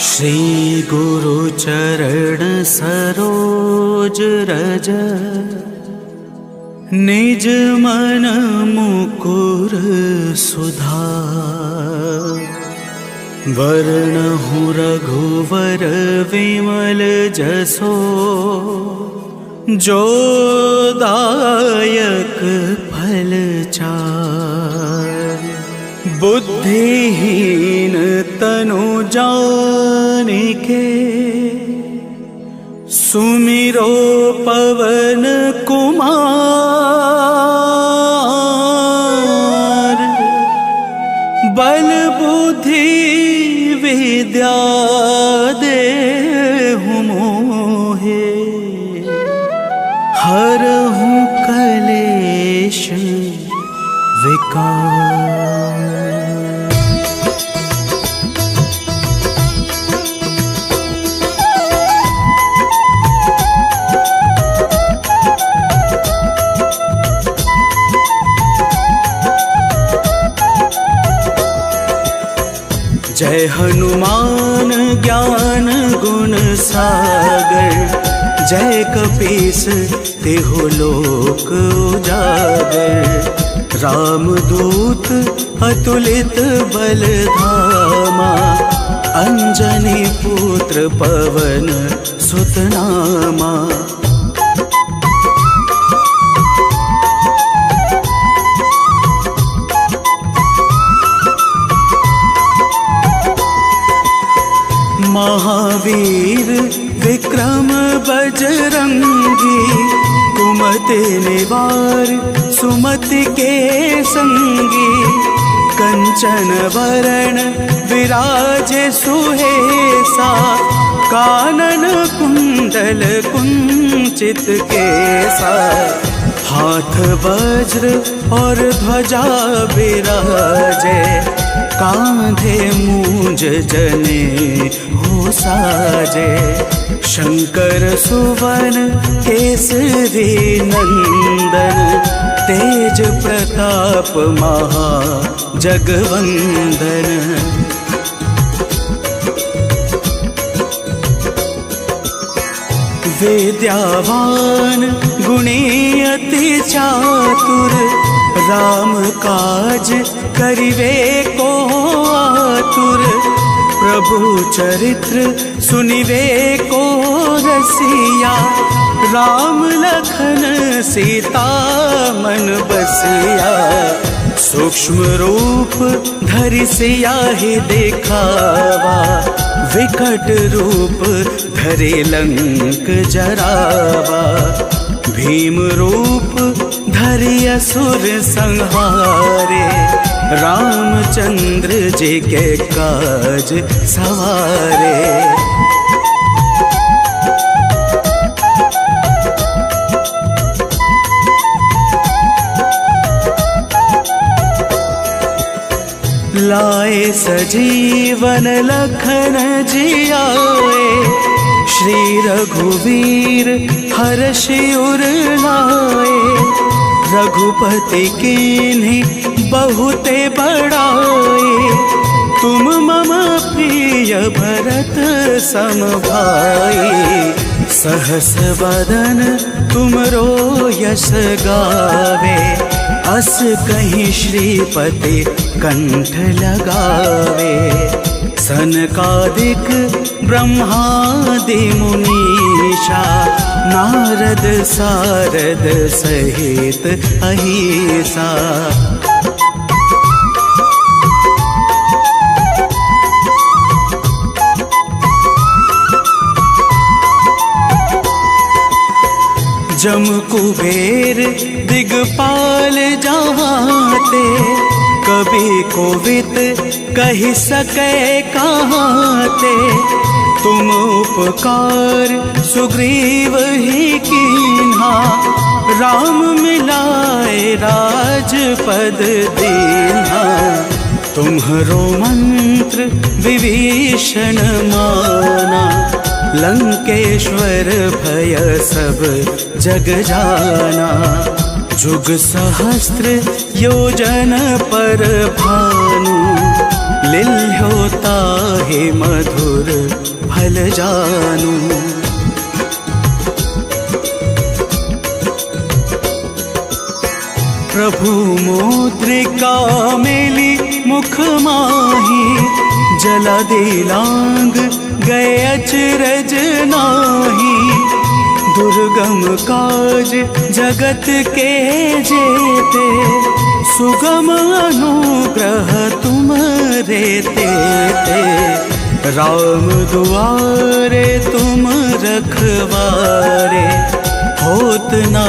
श्री गुरु चरण सरोज रज, निज मन मुकुर सुधार। वरणहु रघुवर विमल जसो, जो दायक फल चार। बुद्धिहीन तनु जानिके, सुमिरो पवन कुमार। बल बुद्धि विद्या देहु मोहे, हरहु कलेश विकार। जय हनुमान ज्ञान गुण सागर, जय कपीस तिहु लोक उजागर। रामदूत अतुलित बल धामा, अंजनी पुत्र पवन सुत नामा। महावीर विक्रम बजरंगी, कुमति निवार सुमति के संगी। कंचन वरण विराजे सुहेसा, कानन कुंडल कुंचित केसा। हाथ वज्र और ध्वजा विराजे, कांधे मूंज जने हो साजे। शंकर सुवन केसरी नंदन, तेज प्रताप महा जगवंदन। विद्यावान गुणी अति चातुर, राम काज करिवे को आतुर। प्रभु चरित्र सुनिवे को रसिया, राम लखन सीता मन बसिया। सूक्ष्म रूप धरि सियाहि दिखावा, विकट रूप धरि लंक जरावा। भीम रूप धरि असुर संहारे, रामचंद्र जी के काज सवारे। लाए सजीवन लखन जियाए, श्री रघुवीर हर्षि उर लाए। रघुपति कीन्ही बहुते बड़ाए, तुम मम प्रिय भरत सम भाई। सहस वदन तुमरो यश गावे, अस कहीं श्रीपति कंठ लगावे। सनकादिक ब्रह्मादि मुनीषा, नारद सारद सहित अहिसा। जम कुबेर दिगपाल जहाते, कभी कोविद कहि सके कहाते। तुम उपकार सुग्रीव ही कीन्हा, राम मिलाए राजपद दीन्हा। तुम्हरो मंत्र विभीषण माना, लंकेश्वर भय सब जग जाना। जुग सहस्त्र योजन पर भानु, लिल्होता है मधुर फल जानू। प्रभु मुद्रिका मेली मुख माही, जला दे लांग गए अचरज नाही। दुर्गम काज जगत के जेते, सुगम अनुग्रह तुम रेते ते। राम दुआरे तुम रखवारे, होत ना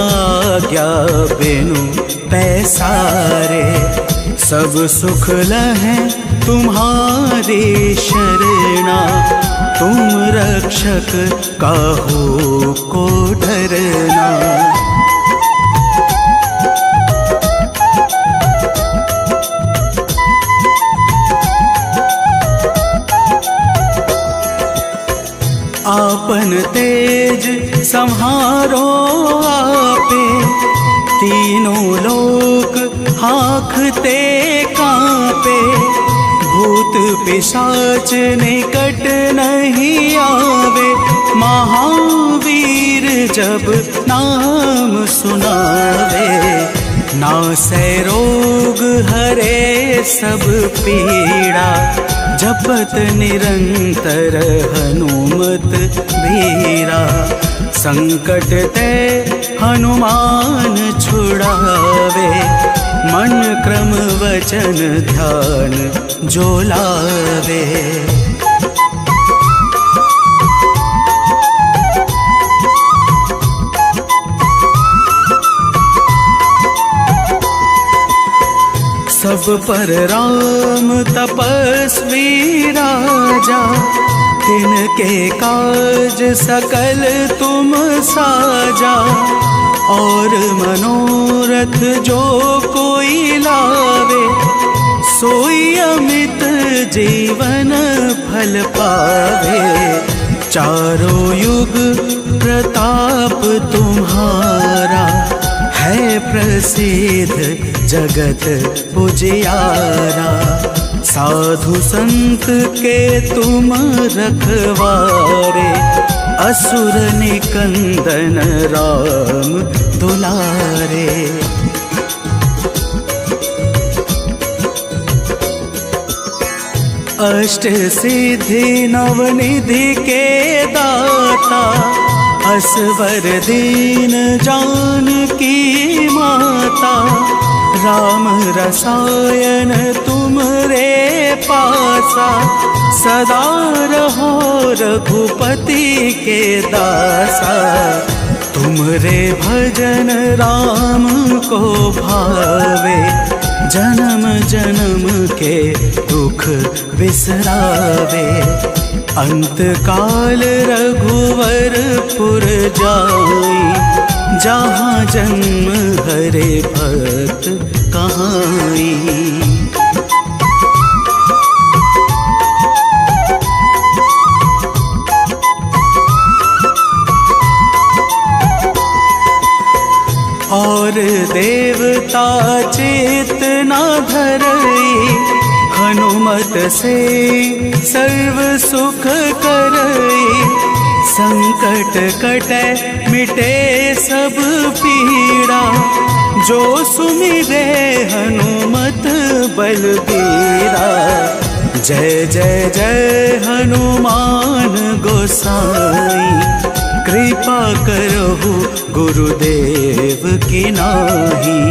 आज्ञा बिनु पैसारे। सब सुख लहै तुम्हारे शरणा, तुम रक्षक काहू को डरना। आपन तेज संहारो आपे, तीनों लोक हांकते कांपे। भूत पिशाच निकट नहीं आवे, महावीर जब नाम सुनावे। नासै रोग हरे सब पीड़ा, जपत निरंतर हनुमत बीरा। संकट ते हनुमान छुड़ावे, मन क्रम वचन ध्यान जो लावे। सब पर राम तपस्वी राजा, तिनके काज सकल तुम साजा। और मनोरथ जो कोई लावे, सोई अमित जीवन फल पावे। चारों युग प्रताप तुम्हारा, है प्रसिद्ध जगत पुजियारा। साधु संत के तुम रखवारे, असुर निकंदन राम दुलारे। अष्ट सिद्धि नवनिधि के दाता, असवर दीन जानकी माता। राम रसायन तुमरे पासा, सदा रहो रघुपति के दासा। तुमरे भजन राम को भावे, जन्म जन्म के दुख बिसरावे। अंत काल रघुवरपुर जाई, जहाँ जन्म हरे भक्त कहाई। और देवता चेतना धरई, हनुमत से सर्व सुख करई। संकट कटे मिटे सब पीड़ा, जो सुमिरे हनुमत बलबीरा। जय जय जय हनुमान गोसाई, कृपा करहु गुरुदेव की नाही।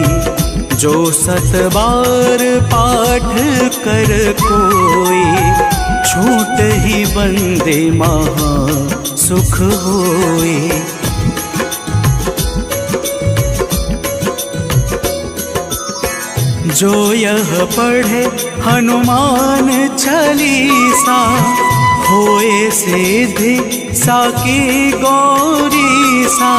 जो सत बार पाठ कर कोई, छूट ही बंदे महा सुख होई। जो यह पढ़े हनुमान चालीसा, होए सिद्धि साकी गौरी सा।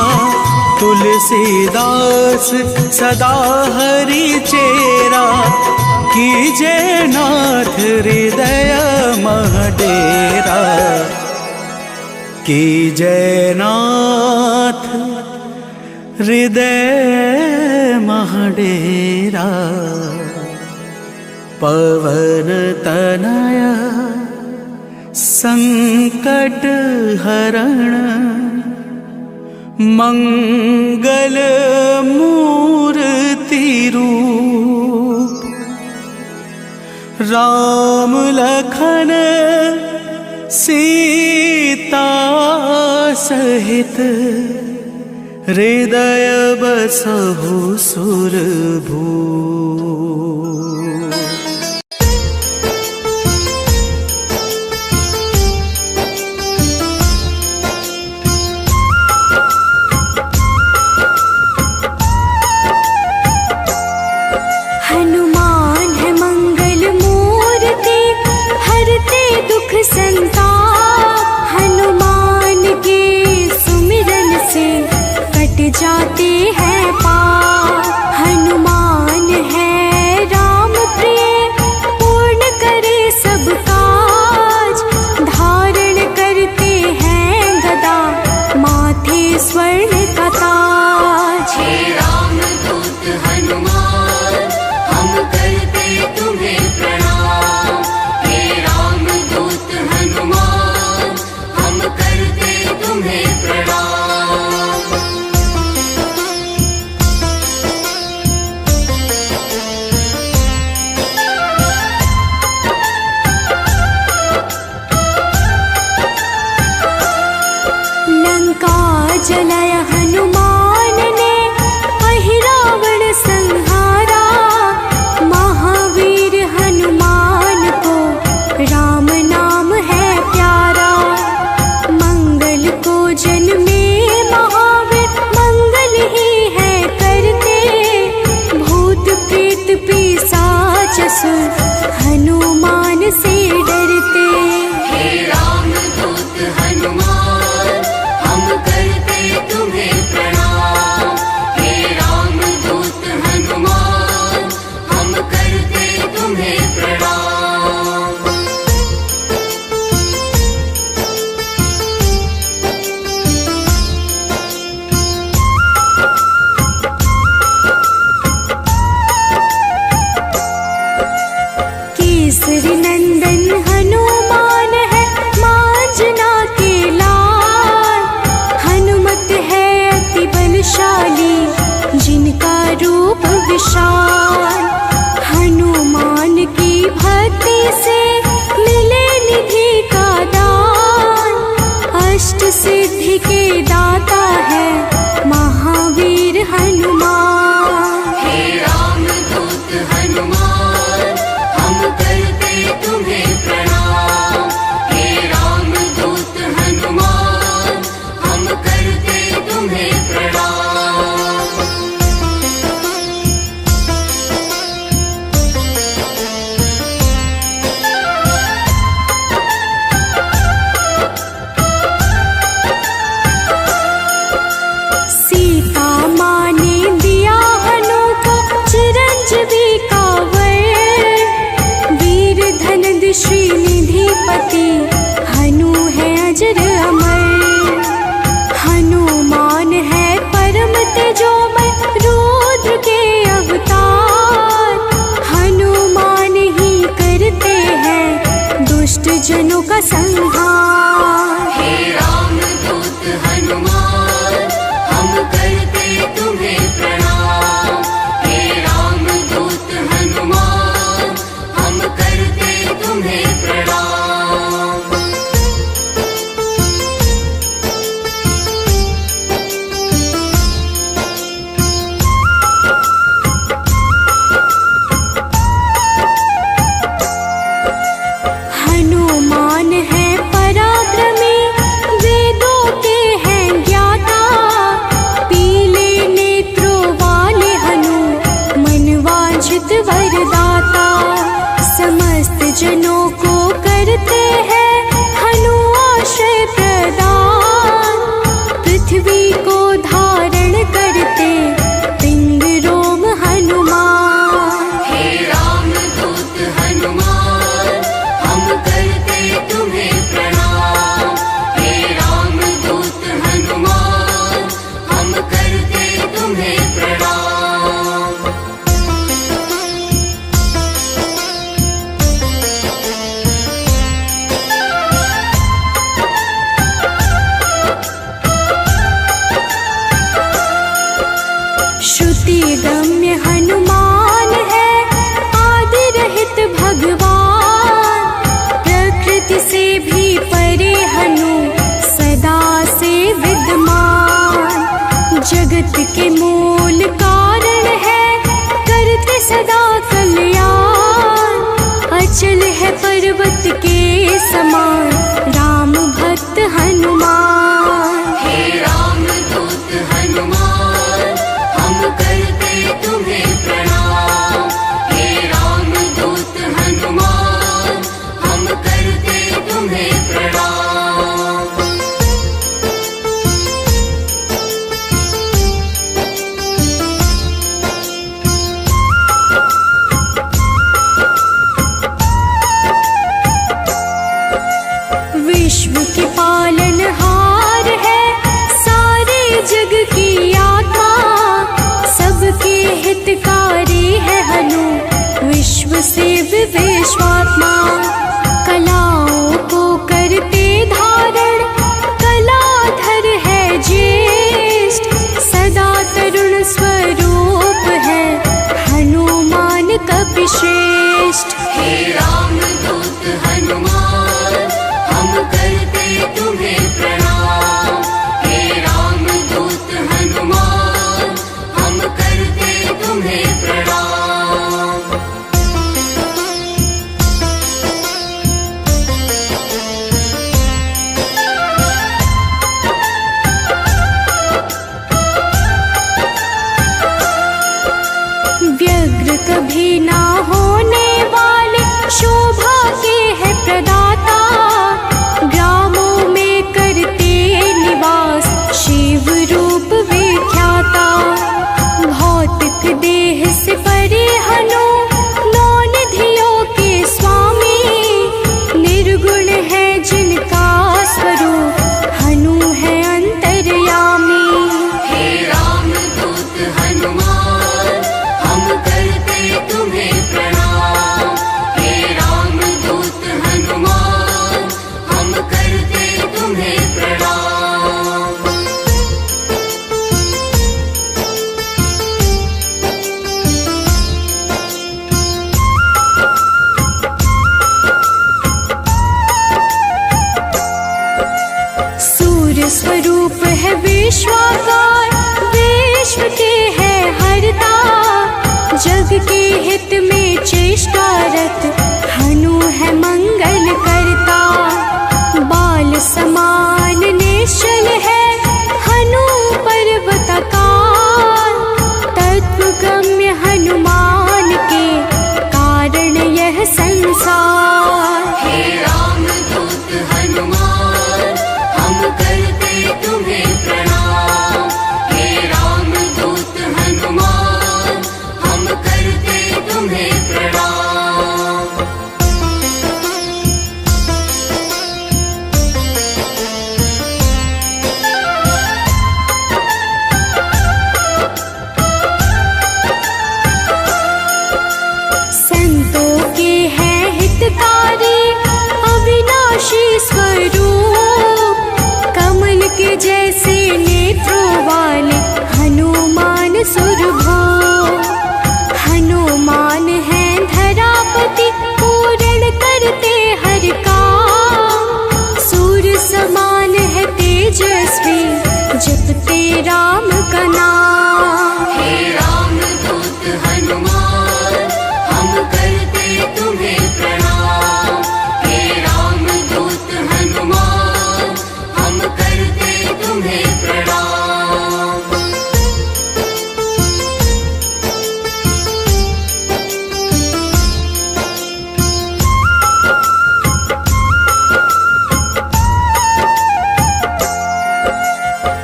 तुलसीदास सदा हरि चेरा, कीजे नाथ हृदय मह डेरा। कीजे नाथ हृदय मह डेरा। पवन तनया संकट हरण मंगल मूर्ति रूप राम लखन सीता सहित हृदय बसहु सुरभूप। हनुमान है मंगल मूर्ति हरते दुख संताप। हनुमान के सुमिरन से कट जाते हैं पाप। हनुमान है राम प्रिय पूर्ण करे सब काज। धारण करते हैं गदा माथे स्वर्ण का ताज। हे राम दूत हनुमान हम करते तुम्हें प्रणाम। हे राम दूत हनुमान हम करते तुम्हें प्रणाम। लंका जलाया हनुमान ने अहिरावण संहारा। महावीर हनुमान को राम नाम है प्यारा। मंगल को जन्मे महावीर मंगल ही है करते। भूत प्रेत पिशाच असुर हनुमान से डरते। हे राम दूत हनुमान हम करते तुम्हें प्रणाम। हे राम दूत हनुमान हम करते तुम्हें प्रणाम। केसरी नंदन हनुमान है मांजना के लाल। हनुमत है अति बलशाली जिनका रूप विशाल। हनुमान की भक्ति से मिले निधि का दान। अष्ट सिद्धि के दाता है महावीर हनुमान। हे राम दूत हनुमान हम करते तुम्हें प्रणाम। हे राम दूत हनुमान हम करते तुम्हें प्रणाम। सीता माँ ने दिया हनु को चिरंजीवी का वर। वीर धनद श्रीनिधिपति हनु है अजर अमर। हनुमान है परम तेजोमय रुद्र के अवतार। हनुमान ही करते हैं दुष्ट जनों का संहार। हे राम दूत हनुमान हम करते तुम्हें प्रणाम। हे राम दूत हनुमान हम करते तुम्हें प्रणाम। हनुमान है पराक्रमी वेदों के हैं ज्ञानी। के मूल कारण है, करते सदा कल्याण। अचल है पर्वत के समान, राम भक्त हनुमान। हे राम दूत हनुमान, हम करते तुम्हें प्रणाम। हे राम दूत हनुमान, हम करते तुम्हें प्रणाम। विश्व के पालनहार है, सारे जग की आत्मा। सबके हितकारी है हनु, विश्व से विश्वात्मा। कलाओं को करते धारण, कलाधर है ज्येष्ठ। सदा तरुण स्वरूप है, हनुमान कपिश्रेष्ठ। हे राम दूत हनुमान, हम करते तुम्हें प्रणाम। हे राम दूत हनुमान, हम करते तुम्हें प्रणाम। व्यग्र कभी ना होने वाले, शोभा के है प्रदाता। ग्रामों में करते निवास, शिव रूप विख्याता। भौतिक देह से परे हनु, नौ निधियों के स्वामी। निर्गुण है जिनका स्वरूप, हनु है अंतर्यामी। हे राम दूत हनुमान, हम करते तुम्हें प्रणाम। हे राम दूत हनुमान, हम करते तुम्हें प्रणाम। सूर्य स्वरूप है विश्वाकार, विश्व के है हरता। जग के हित में चेष्टारत, हनु है मंगल करता। बाल समान निश्चल है, हनु पर्वताकार। तत्वगम्य हनुमान के, कारण यह संसार। हे राम दूत हनुमान, हम करते तुम्हें प्रणाम। हे राम दूत हनुमान, हम करते तुम्हें प्रणाम। संतों के हैं हितकारी, अविनाशी स्वरूप। कमल के जैसे नेत्रों वाले, हनुमान सुरभूप। हनुमान है धरापति, पूर्ण करते हर काम। सूर्य समान है तेजस्वी, जपते राम का नाम। हे राम दूत हनुमान, हम करते तुम्हें प्रणाम। हे राम दूत हनुमान, हम करते तुम्हें प्रणाम।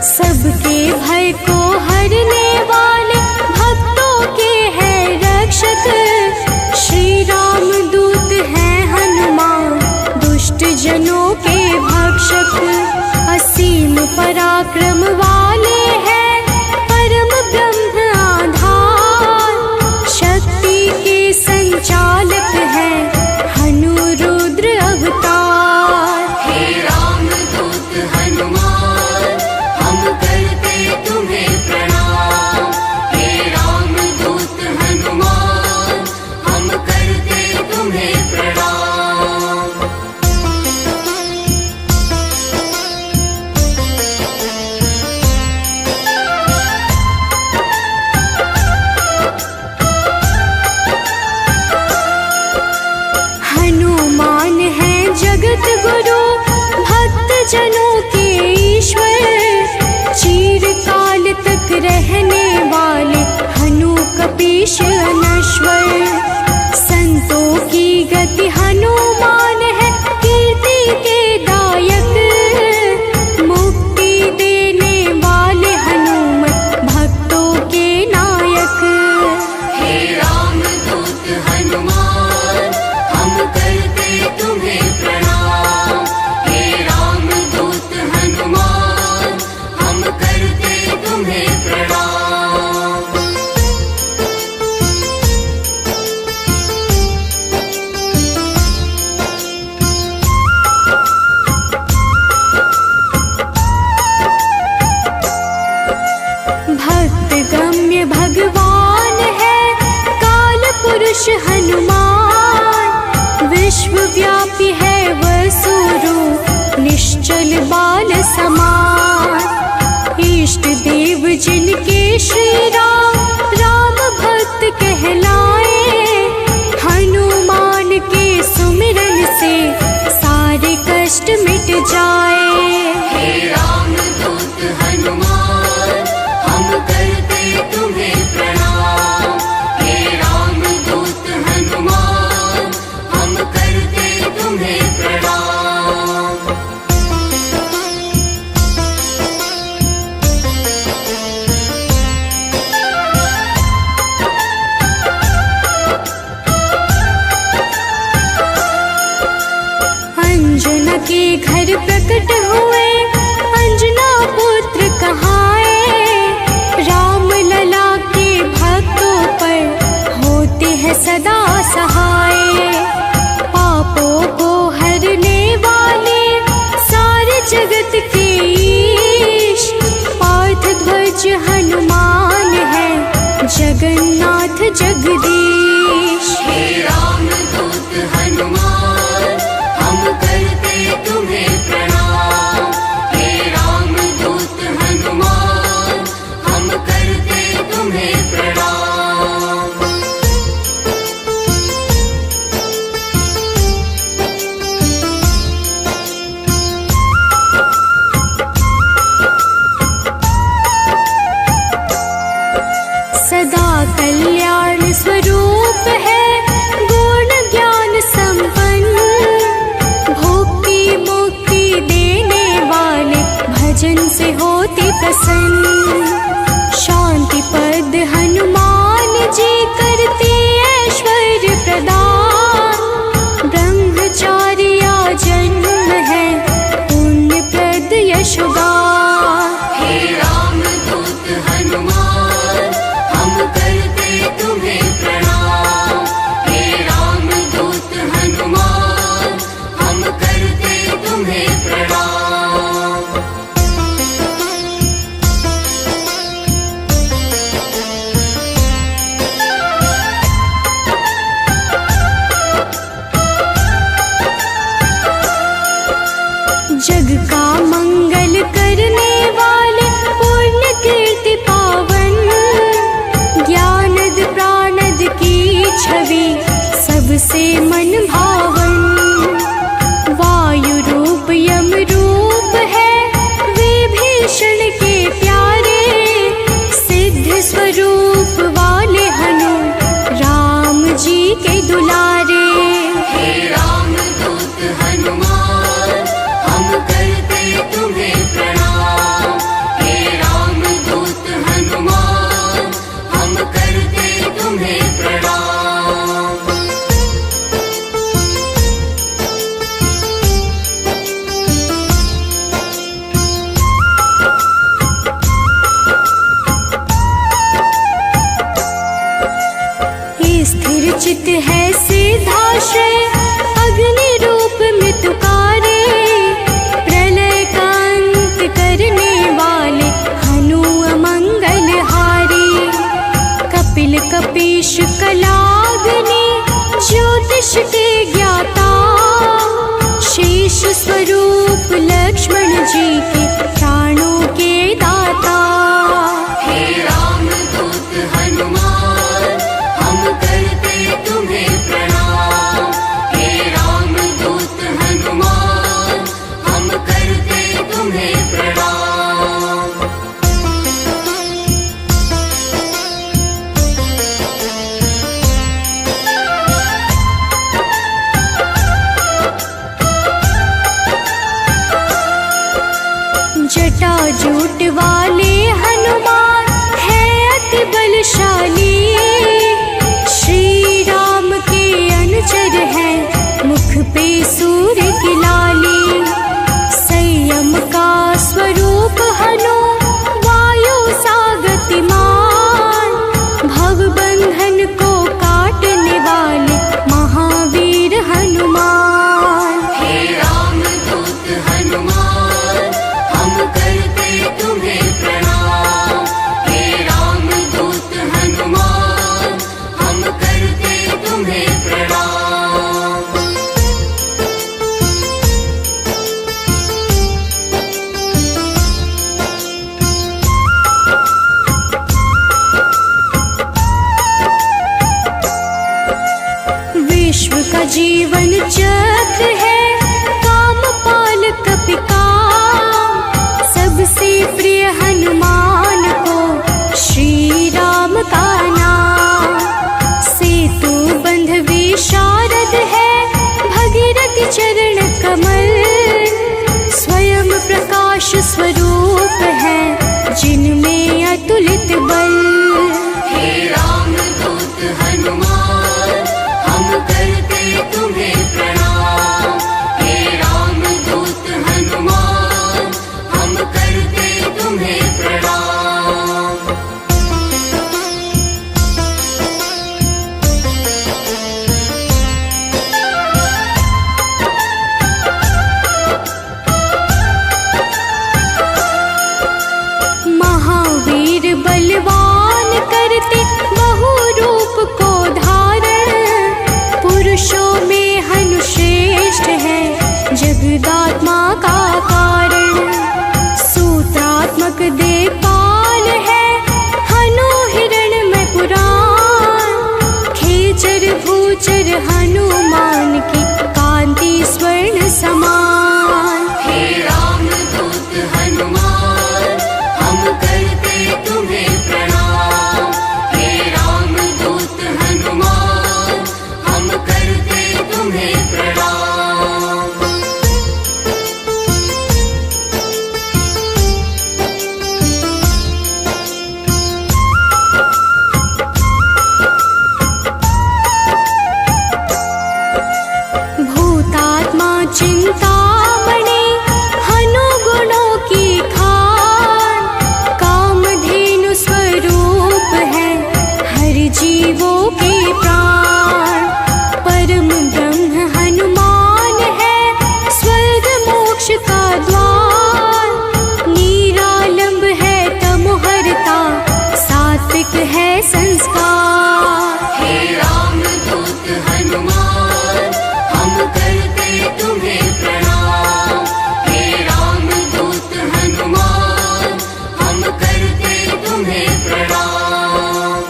सबके भय को हरने वाले, भक्तों के हैं रक्षक। श्री राम दूत हैं हनुमान, दुष्ट जनों के भक्षक। असीम पराक्रम वाले हैं, परम ब्रह्म आधार। शक्ति के संचालक हैं, हनु रुद्र अवतार। हे राम दूत हनुमान, हम करते तुम्हें प्रणाम। हे राम दूत हनुमान, हम करते तुम्हें प्रणाम। बाल समान। इष्ट देव जिनके श्री राम राम भक्त कहलाए, हनुमान के सुमिरन से सारे कष्ट मिट जाए। हे राम दूत हनुमान हम करते तुम्हें प्रणाम। हे राम दूत हनुमान हम करते तुम्हें प्रणाम। अंजना के घर प्रकट हुए अंजना पुत्र कहाए, राम लला के भक्तों पर होते हैं सदा सहाय। पापों को हरने वाले सारे जगत के ईश, पार्थ ध्वज हनुमान है जगन्नाथ जगदीश। हे राम दूत हनुमान हम करते तुम्हें प्रणाम। हे राम दूत हनुमान हम करते तुम्हें प्रणाम। सदा कल्याण स्वरूप है गुण ज्ञान संपन्न, भक्ति मुक्ति देने वाले भजन से होते प्रसन्न। शांति पद हनुमान जी करते ऐश्वर्य प्रदान, ब्रह्मचार्य जन्म है पुण्य प्रद यशोगान। हे राम दूत हनुमान हम करते तुम्हें प्रणाम। हे राम दूत हनुमान हम करते तुम्हें प्रणाम। जग का मंगल करने वाले पुण्य कीर्ति पावन, ज्ञानद प्राणद की छवि सबसे मन भावन। वायु रूप यम रूप है विभीषण के प्यारे, सिद्ध स्वरूप वाले हनु राम जी के दुलारे। हे राम दूत हनुमान हम करते तुम्हें प्रणाम। हे राम दूत हनुमान हम करते तुम्हें प्रणाम। स्थिर चित है सिद्धाश्रय अग्नि रूप में तुकारे, प्रलय का अंत करने वाले हनु अमंगल हारी। कपिल कपीश कलाग्नि ज्योतिष के ज्ञाता, शेष स्वरूप लक्ष्मण जी के प्राणों के दाता। हे राम दूत हनुमान हम करते तुम्हें प्रणाम। हे राम दूत हनुमान हम करते तुम्हें प्रणाम। जटाजूट वाले हनुमान है अति बलशाली, श्री राम के अनुचर है मुख पे सूर्य की लाली। संयम का स्वरूप हनु वायु सा गतिमान, भवबंधन को काटने वाले महावीर हनुमान। हे राम दूत हनुमान हम करते तुम्हें प्रणाम। हे राम दूत हनुमान हम करते तुम्हें प्रणाम। प्रकाश स्वरूप है जिनमें अतुलित बल। हे राम दूत हनुमान हम करते तुम्हें प्रणाम। हे राम दूत हनुमान हम करते तुम्हें प्रणाम। महावीर बलवान करते बहु रूप को धारण, पुरुषों में हनु श्रेष्ठ है जगदात्मा का कारण। सूत्रात्मक देवपाल है हनु हिरण्मय पुराण, खेचर भूचर हनुमान की कांति स्वर्ण समान। हे राम दूत हनुमान हम करते तुम्हें प्रणाम। हे राम दूत हनुमान हम करते तुम्हें प्रणाम। भूतात्मा चिंतामणि हनु गुणों की खान, कामधेनु स्वरूप है हर जीवों के प्राण। परम ब्रह्म हनुमान है स्वर्ग मोक्ष का द्वार, निरालंब है तमोहरता सात्विक है संस्कार। हे राम दूत हनुमान हम करते तुम्हें प्रणाम। हे राम दूत हनुमान हम करते तुम्हें प्रणाम।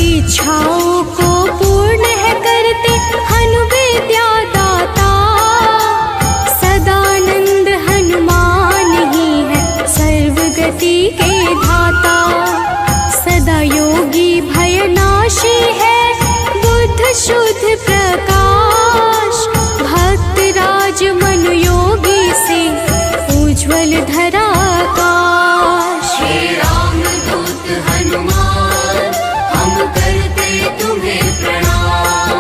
इच्छाओं को पूर्ण है करते हनु विद्या दाता, सदानंद हनुमान ही है सर्वगति के धाता। सदा योगी भयनाशी है बुद्ध शुद्ध प्रकाश, भक्त राज मनु योगी से उज्ज्वल धरा आकाश। हे राम दूत हनुमान हम करते तुम्हें प्रणाम।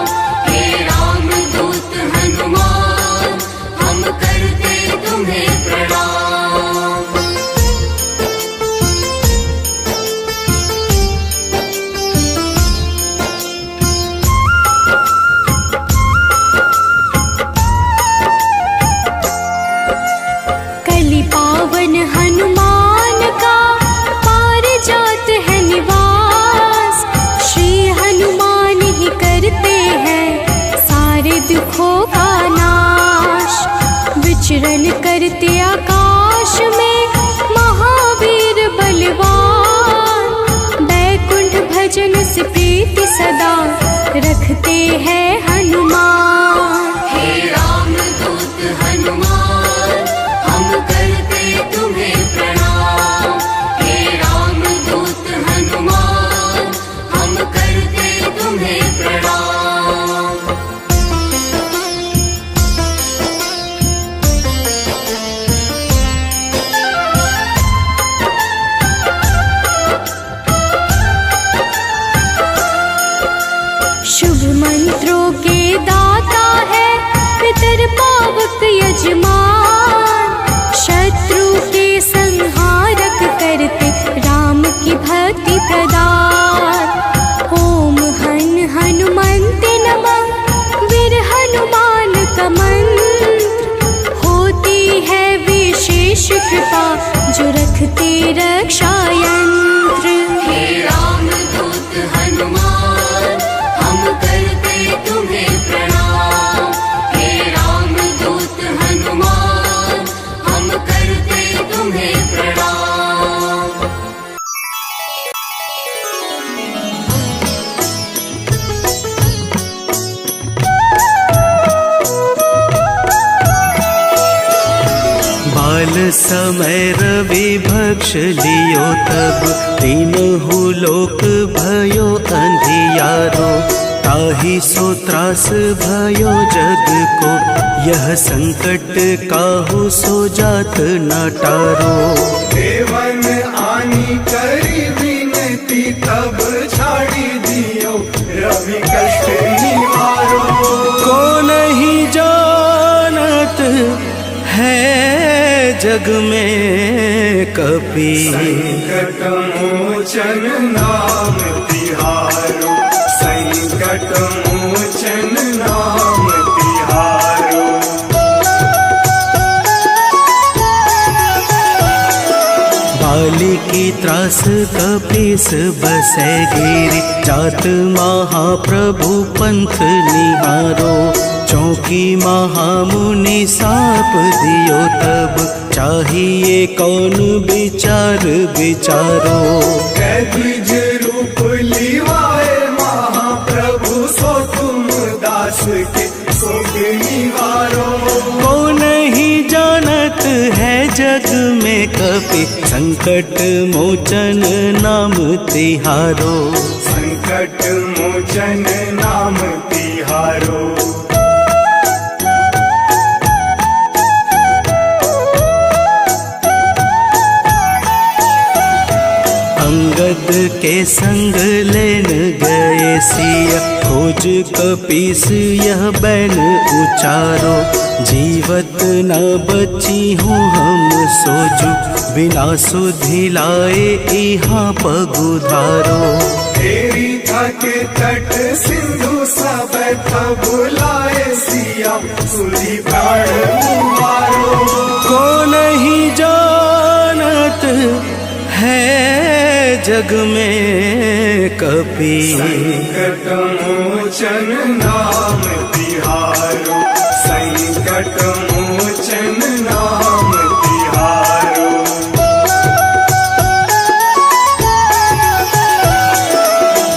हे राम दूत हनुमान हम करते तुम्हें प्रणाम। कलि पावन हनुमान का पारिजात है निवास, श्री हनुमान ही करते हैं सारे दुखों का नाश। विचरण करते आकाश में महावीर बलवान, बैकुंठ भजन से प्रीति सदा रखते हैं हनुमान। हे राम दूत हनुमान हम करते तुम्हें प्रणाम। हे राम दूत हनुमान हम करते तुम्हें प्रणाम। शुभ मंत्रों के दाता है पितर पावक यजमान, शत्रु के संहारक करते राम की भक्ति प्रदान। ओम हन हनुमन्ते नमः वीर हनुमान का मंत्र, होती है विशेष कृपा जो रखते रक्षा यंत्र। हे राम दूत हनुमान हम करते तुम्हें प्रणाम। हे राम दूत हनुमान हम करते तुम्हें प्रणाम। बाल समय रवि भक्ष लियो तब तीनहु लोक भयो अंधियारो। ताहि सो त्रास भयो जग को यह संकट काहू सो जात न टारो। देवन आनी करी विनती तब छाड़ी दियो रवि कष्ट निवारो। को नहीं जानत है जग में कपि संकट मोचन नाम तिहारो। संकट मोचन नाम तिहारो। बाली की त्रास कपीस बसै गिरि जात महाप्रभु पंथ निहारो। चौकी महामुनि साप दियो तब चाहिए कौन विचार विचारो। द्विज रूप लिवाए महाप्रभु सो तुम दास के शोक निवारो। को नहीं जानत है जग में कपि संकट मोचन नाम तिहारो। संकट मोचन नाम तिहारो। अंगद के संग लेन गए सिया खोज कपीस यह बैन उचारो। जीवत न बची हूँ हम सोचू बिना सुधि लाए यहाँ पगुधारो। तेरी थके तट सिंधु सब तब लाए सिया सुधी प्राण उबारो। को नहीं जानत है जग में कपि संकट मोचन नाम तिहारो। संकट मोचन नाम तिहारो।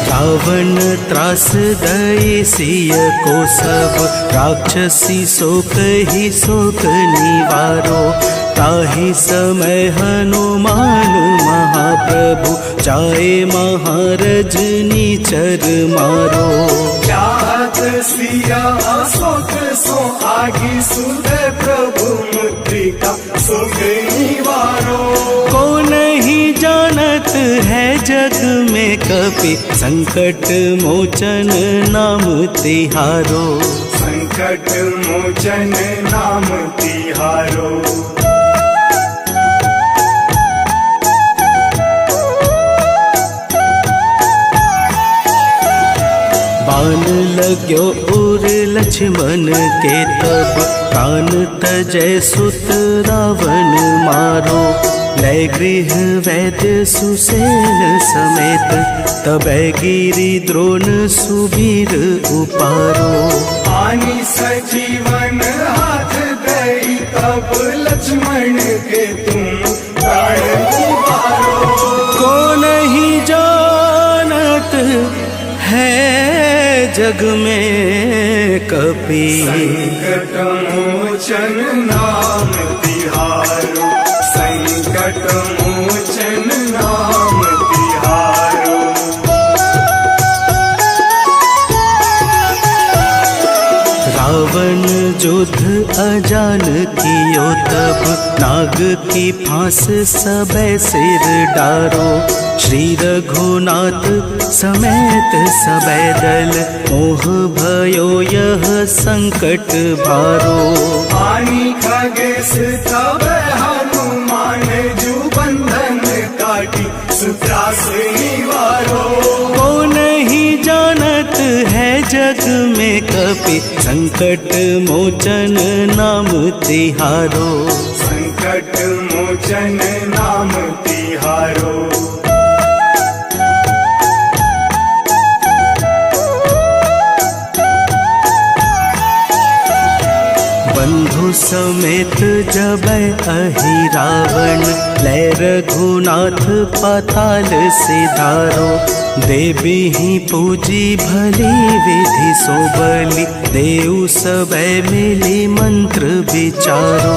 रावण त्रास दई सिय को सब राक्षसी शोक ही शोक निवारो। ताहि समय हनुमान महाप्रभु चाहे महारजनी चर मारो। चाहत सिया अशोक सो आगी सुधे प्रभु मुद्रिका शोक निवारो। को नहीं जानत है जग में कपि संकट मोचन नाम तिहारो। संकट मोचन नाम तिहारो। बाण लाग्यो उर लक्ष्मण के तब प्राण तजय सुत रावण मारो। लय गृह वैद्य सुसेन समेत तबै गिरि द्रोण सुबीर उपारो। आनी सजीवन हाथ दई तब लक्ष्मण के तुम प्राण उबारो। को नहीं जानत है जग में कपि संकट मोचन नाम तिहारो। संकट मोचन नाम तिहारो। रावण युद्ध अजान कियो तब नाग की फांस सबे सिर डारो। श्री रघुनाथ समेत सबे दल मोह भयो यह संकट भारो। आनी खगेश तब हनुमान जू बंधन काटी सुत्रास निवारो। को नहीं जानत है जग में कपि संकट मोचन नाम तिहारो। संकट मोचन नाम तिहारो। बंधु समेत जबै अहि रावण, लै रघुनाथ पाताल सिधारो। देवी ही पूजी भली विधि सो बलि, देव सबे मिली मंत्र विचारो।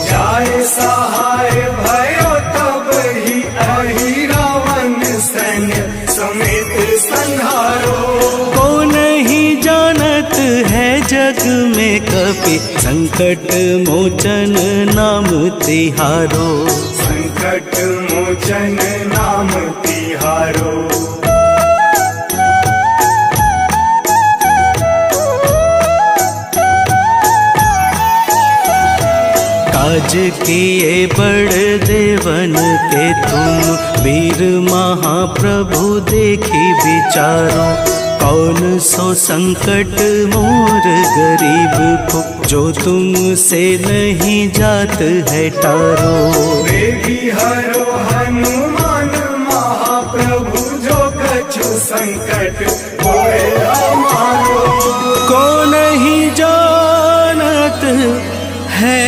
जाय सहाय भयो तब ही अहि रावण सैन्य समेत संहारो। को नहीं जानत है जग में कपि, संकट मोचन नाम तिहारो। संकट मोचन नाम तिहारो। काज किए बड़ देवन के तुम, वीर महाप्रभु देखी विचारो। कौन सो संकट मोर गरीब को, जो तुमसे नहीं जात है टारो। देवी हरो हनुमान महाप्रभु, जो कछु संकट होए हमारो। को नहीं जानत है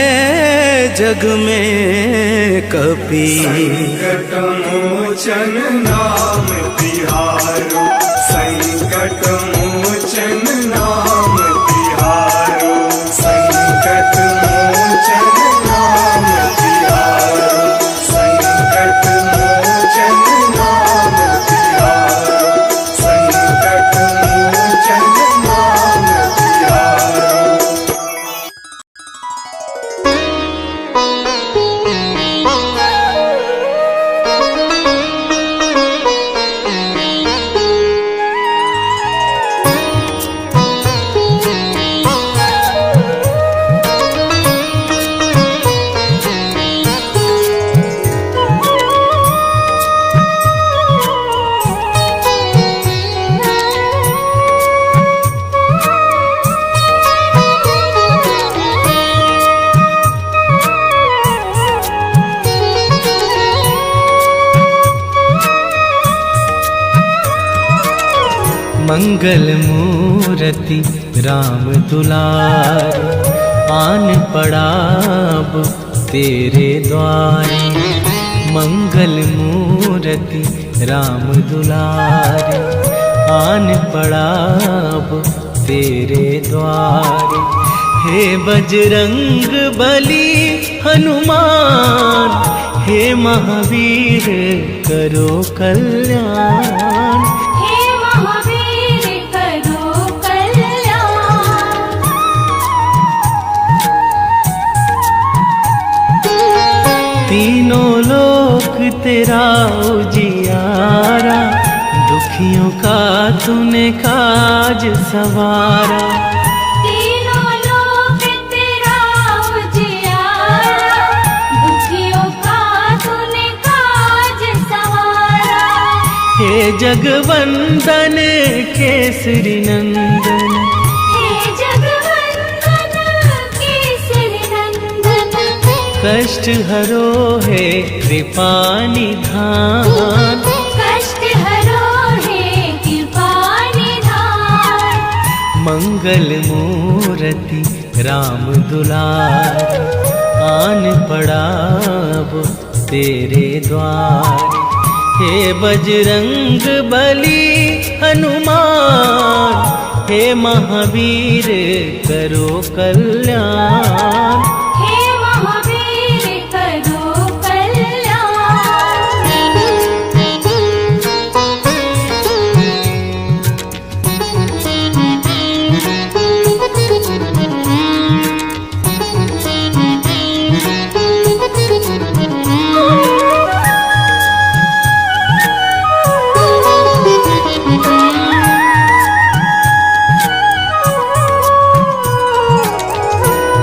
जग में कपि, संकट मोचन नाम तिहारो। संकट मोचन नाम तिहारो। संकट मोचन नाम तिहारो। संकट मोचन नाम तिहारो। संकट मोचन नाम तिहारो। मंगल मूर्ति राम दुलार, आन पड़ाब तेरे द्वारे। मंगल मूर्ति राम दुलार, आन पड़ाब तेरे द्वारे। हे बजरंग बली हनुमान, हे महावीर करो कल्याण। तीनों लोक तेरा उजियारा, दुखियों का तूने काज सवारा। तीनों लोक तेरा उजियारा, दुखियों का तूने काज सवारा। हे जगवंदन केसरी नंदन, कष्ट हरो है कृपा निधान। कष्ट हरो है कृपा निधान। मंगल मूर्ति राम दुलार, आन पड़ाब तेरे द्वार। हे बजरंग बली हनुमान, हे महावीर करो कल्याण।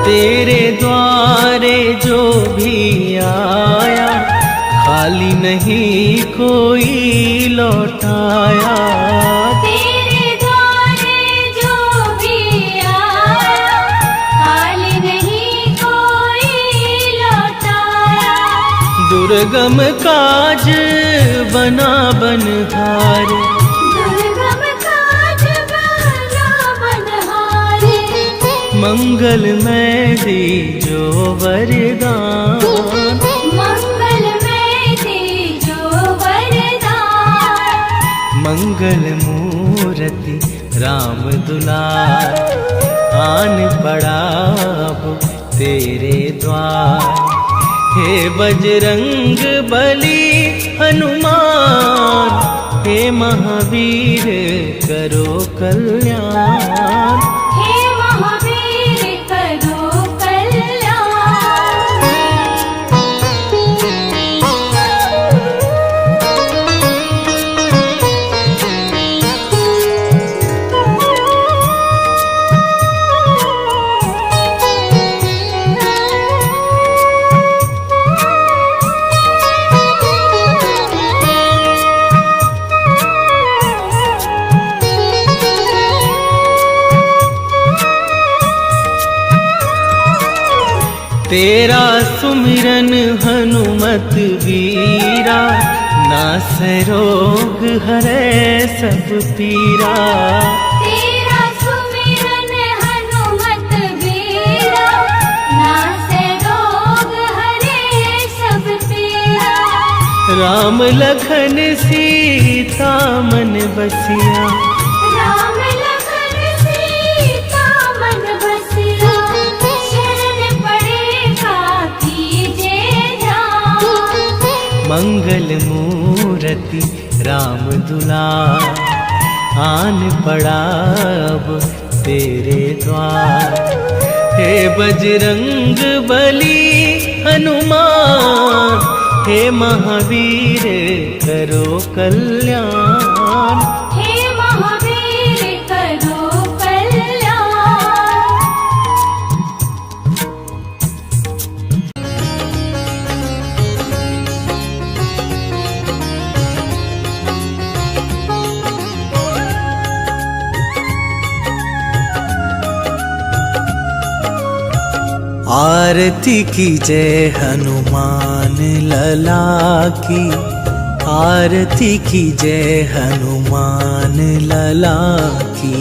तेरे द्वारे जो भी आया, खाली नहीं कोई लौटाया। तेरे द्वारे जो भी आया, खाली नहीं कोई लौटाया। दुर्गम काज बना बनहारे, मंगलमय दीजो वरदान, मंगलमय दीजो वरदान। मंगल मूर्ति राम दुलार, आन पड़ा अब तेरे द्वार। हे बजरंग बली हनुमान, हे महावीर करो कल्याण। हे महावीर करो कल्याण। तेरा सुमिरन हनुमत वीरा, नासै रोग हरै सब पीरा। तेरा सुमिरन हनुमत वीरा, नासै रोग हरै सब पीरा। राम लखन सीता मन बसिया, राम लखन सीता मन बसिया। शरण पड़े कीजे ध्यान। मंगल मूर्ति राम दुलार, आन पड़ा अब तेरे द्वार। हे बजरंग बली हनुमान, हे महावीर करो कल्याण। हे महावीर करो कल्याण। आरती की जय हनुमान लला की, आरती की जय हनुमान लला की।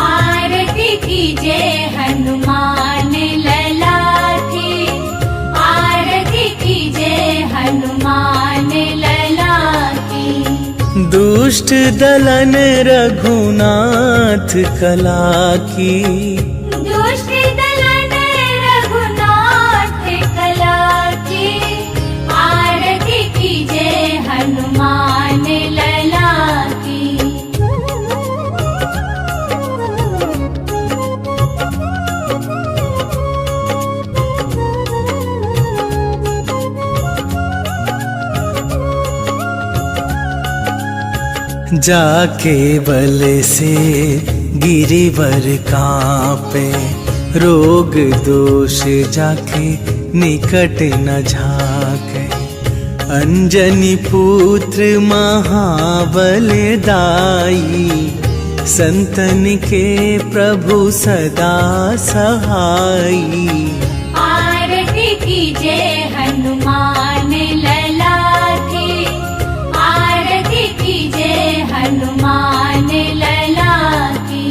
आरती की जय हनुमान लला की, आरती की जय हनुमान लला की। दुष्ट दलन रघुनाथ कला की, दुष्ट दलन रघुनाथ कला की। आरती की जय हनुमान लला की। जाके बल से गिरिवर कांपे, रोग दोष जाके निकट न झाके। अंजनी पुत्र महाबल दाई, संतन के प्रभु सदा सहाई। आरती की जय हनुमान लला की, आरती की जय हनुमान लला की।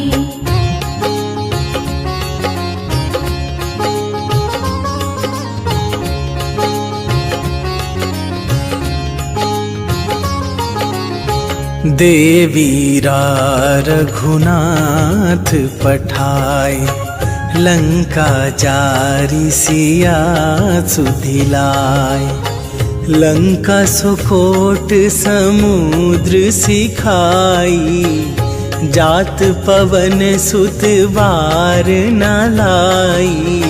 देवीरा रघुनाथ पठाए, लंका जारी सिया सुधिलाए। लंका सुकोट समुद्र सिखाई, जात पवन सुत बार न लाई।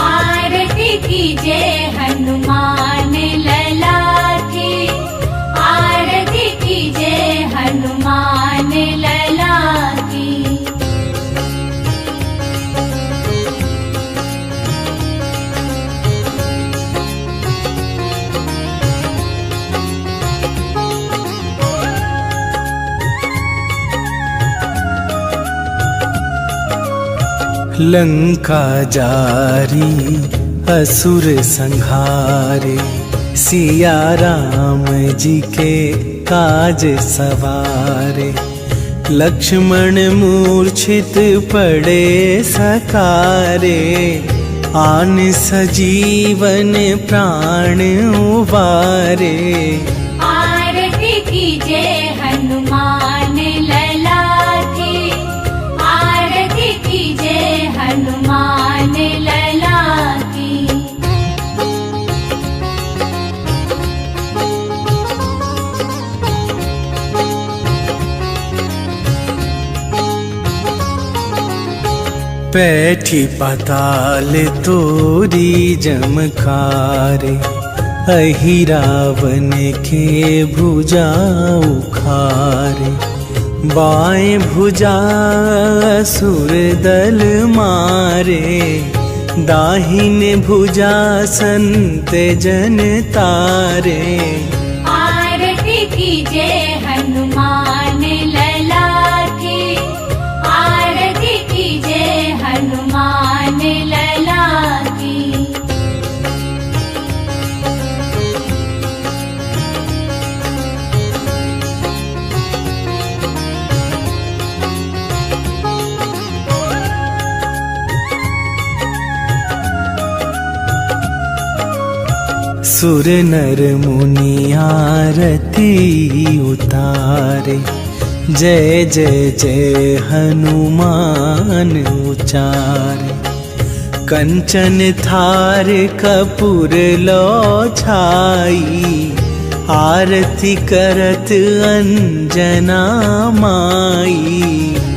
आरती की जय हनुमान लला की, आरती की जय हनुमान लला की। लंका जारी असुर संहारे, सिया राम जी के काज सवारे। लक्ष्मण मूर्छित पड़े सकारे, आन सजीवन प्राण उबारे। आरती कीजे हनुमान लला की, आरती कीजे हनुमान लला की। पैठी पाताल तोरी जमकारे, अहि रावण के भुजा उखारे। बाएं भुजा असुर दल मारे, दाहिने भुजा संत जन तारे। आरती कीजे हनुमान लला की, आरती कीजे हनुमान लला की। सुर नर मुनि आरती उतारे, जय जय जय हनुमान उचारे। कंचन थार कपूर लो छाई, आरती करत अंजना माई।